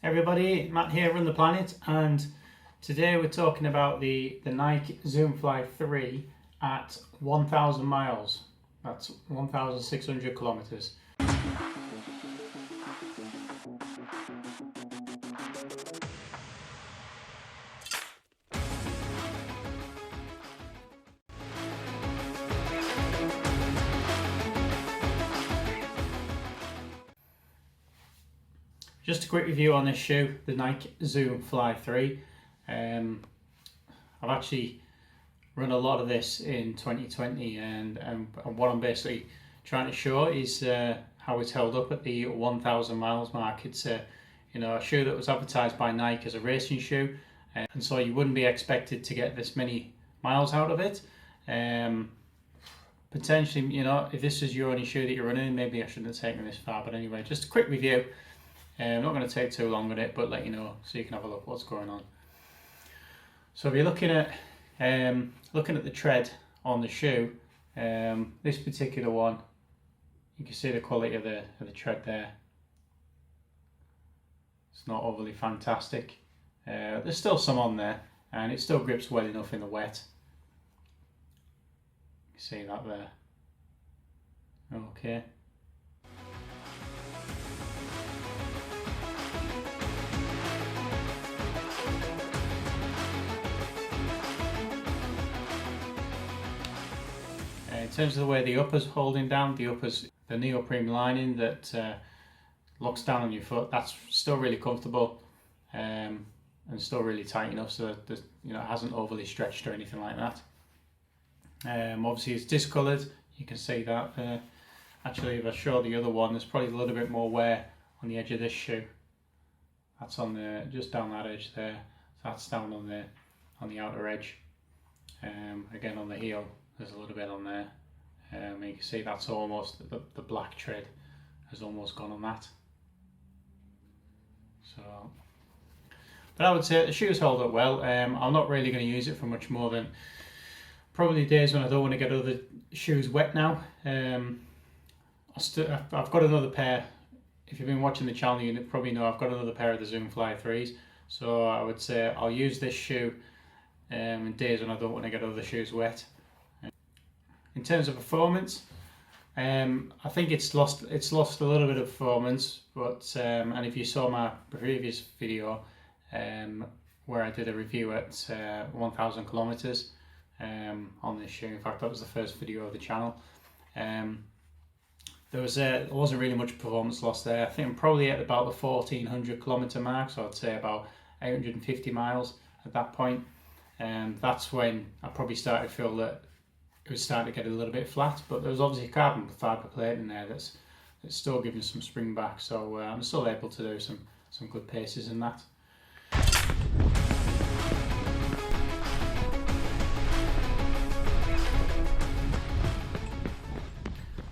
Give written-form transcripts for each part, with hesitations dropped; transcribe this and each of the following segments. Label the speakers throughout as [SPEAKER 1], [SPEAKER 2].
[SPEAKER 1] Everybody, Matt here, Run the Planet, and today we're talking about the Nike Zoom Fly 3 at 1,000 miles. That's 1,600 kilometers. Just a quick review on this shoe, the Nike Zoom Fly 3. I've actually run a lot of this in 2020, and what I'm basically trying to show is how it's held up at the 1,000 miles mark. It's a shoe that was advertised by Nike as a racing shoe, and so you wouldn't be expected to get this many miles out of it. Potentially, if this is your only shoe that you're running, maybe I shouldn't have taken this far. But anyway, just a quick review. I'm not going to take too long on it, but let you know so you can have a look what's going on. So if you're looking at the tread on the shoe, this particular one, you can see the quality of the tread there. It's not overly fantastic. There's still some on there, and it still grips well enough in the wet. You see that there. Okay. In terms of the way the upper's holding down, the neoprene lining that locks down on your foot, that's still really comfortable and still really tight enough so that it hasn't overly stretched or anything like that. Obviously it's discoloured, you can see that there. Actually, if I show the other one, there's probably a little bit more wear on the edge of this shoe. That's on just down that edge there. So that's down on the outer edge. Again, on the heel, there's a little bit on there. You can see that's almost the black tread has almost gone on that. So, but I would say the shoes hold up well. I'm not really going to use it for much more than probably days when I don't want to get other shoes wet now. I've got another pair. If you've been watching the channel, you probably know I've got another pair of the Zoom Fly 3s. So I would say I'll use this shoe in days when I don't want to get other shoes wet. In terms of performance, I think it's lost a little bit of performance, but and if you saw my previous video where I did a review at 1,000 kilometers on this shoe, in fact that was the first video of the channel, there wasn't really much performance loss there. I think I'm probably at about the 1,400 kilometer mark, so I'd say about 850 miles at that point. That's when I probably started to feel that it was starting to get a little bit flat, but there was obviously a carbon fibre plate in there that's still giving some spring back, so I'm still able to do some good paces in that.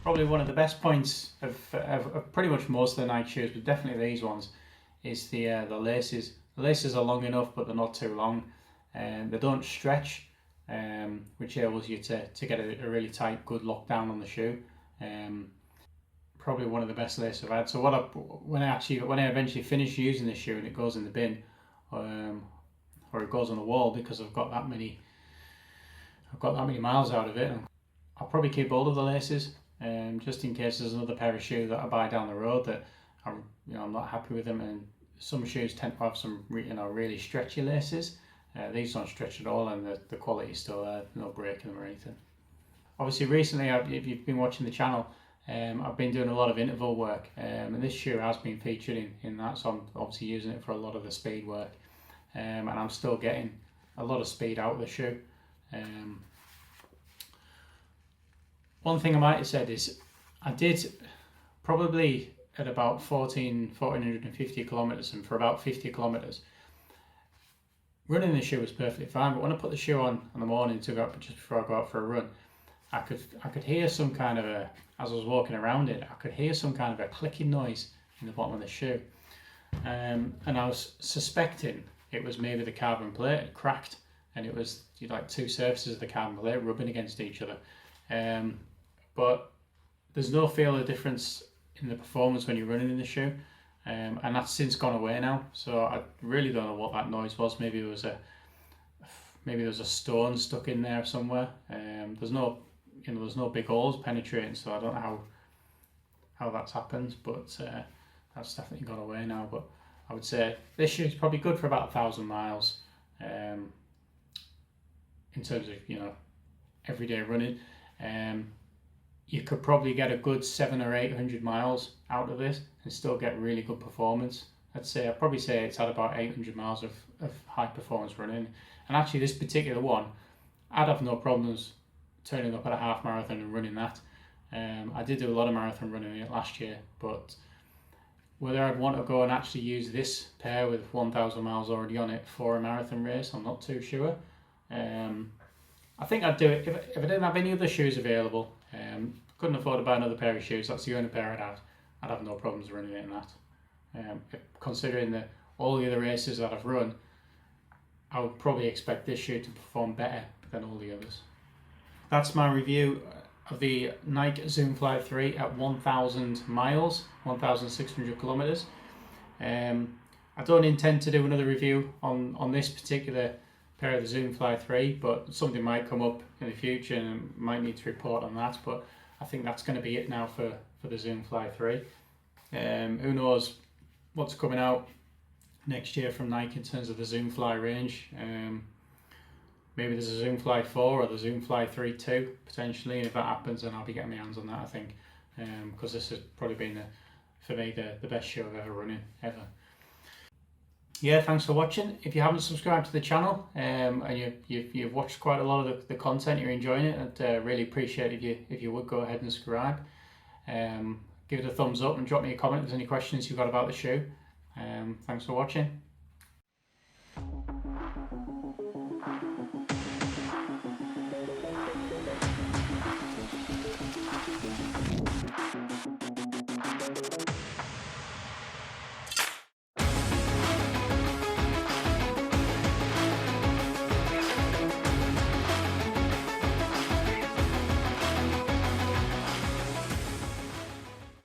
[SPEAKER 1] Probably one of the best points of pretty much most of the Nike shoes, but definitely these ones, is the laces. The laces are long enough, but they're not too long, and they don't stretch. Which enables you to get a really tight, good lockdown on the shoe. Probably one of the best laces I've had. So when I eventually finish using this shoe and it goes in the bin, or it goes on the wall because I've got that many miles out of it, I'll probably keep hold of the laces, just in case there's another pair of shoes that I buy down the road that I'm not happy with them. And some shoes tend to have some really stretchy laces. These don't stretch at all, and the quality is still there, no breaking them or anything. Obviously recently, if you've been watching the channel, I've been doing a lot of interval work, and this shoe has been featured in that, so I'm obviously using it for a lot of the speed work, and I'm still getting a lot of speed out of the shoe. One thing I might have said is I did probably at about 1,450 kilometers, and for about 50 kilometers, running the shoe was perfectly fine, but when I put the shoe on in the morning just before I go out for a run, I could hear some kind of as I was walking around it, I could hear some kind of a clicking noise in the bottom of the shoe, and I was suspecting it was maybe the carbon plate had cracked, and it was like two surfaces of the carbon plate rubbing against each other. But there's no feel of difference in the performance when you're running in the shoe. and that's since gone away now. So I really don't know what that noise was. Maybe there was a stone stuck in there somewhere. There's no big holes penetrating, so I don't know how that's happened, but that's definitely gone away now. But I would say this shoe is probably good for about 1,000 miles in terms of everyday running. You could probably get a good 700 or 800 miles out of this and still get really good performance. I'd probably say it's had about 800 miles of high performance running. And actually this particular one, I'd have no problems turning up at a half marathon and running that. I did do a lot of marathon running in it last year, but whether I'd want to go and actually use this pair with 1,000 miles already on it for a marathon race, I'm not too sure. I think I'd do it if I didn't have any other shoes available. Couldn't afford to buy another pair of shoes. That's the only pair I'd have no problems running it in that. Considering all the other races that I've run, I would probably expect this shoe to perform better than all the others. That's my review of the Nike Zoom Fly 3 at 1,000 miles, 1,600 kilometers. I don't intend to do another review on this particular pair of the Zoom Fly 3, but something might come up in the future and I might need to report on that. But I think that's going to be it now for the Zoom Fly 3. Who knows what's coming out next year from Nike in terms of the Zoom Fly range. Maybe there's a Zoom Fly 4 or the Zoom Fly 3 2 potentially, and if that happens then I'll be getting my hands on that, I think, because this has probably been for me the best shoe I've ever run in ever. Yeah, thanks for watching. If you haven't subscribed to the channel and you've watched quite a lot of the content, you're enjoying it, I'd really appreciate if you would go ahead and subscribe. Give it a thumbs up and drop me a comment if there's any questions you've got about the shoe. Thanks for watching.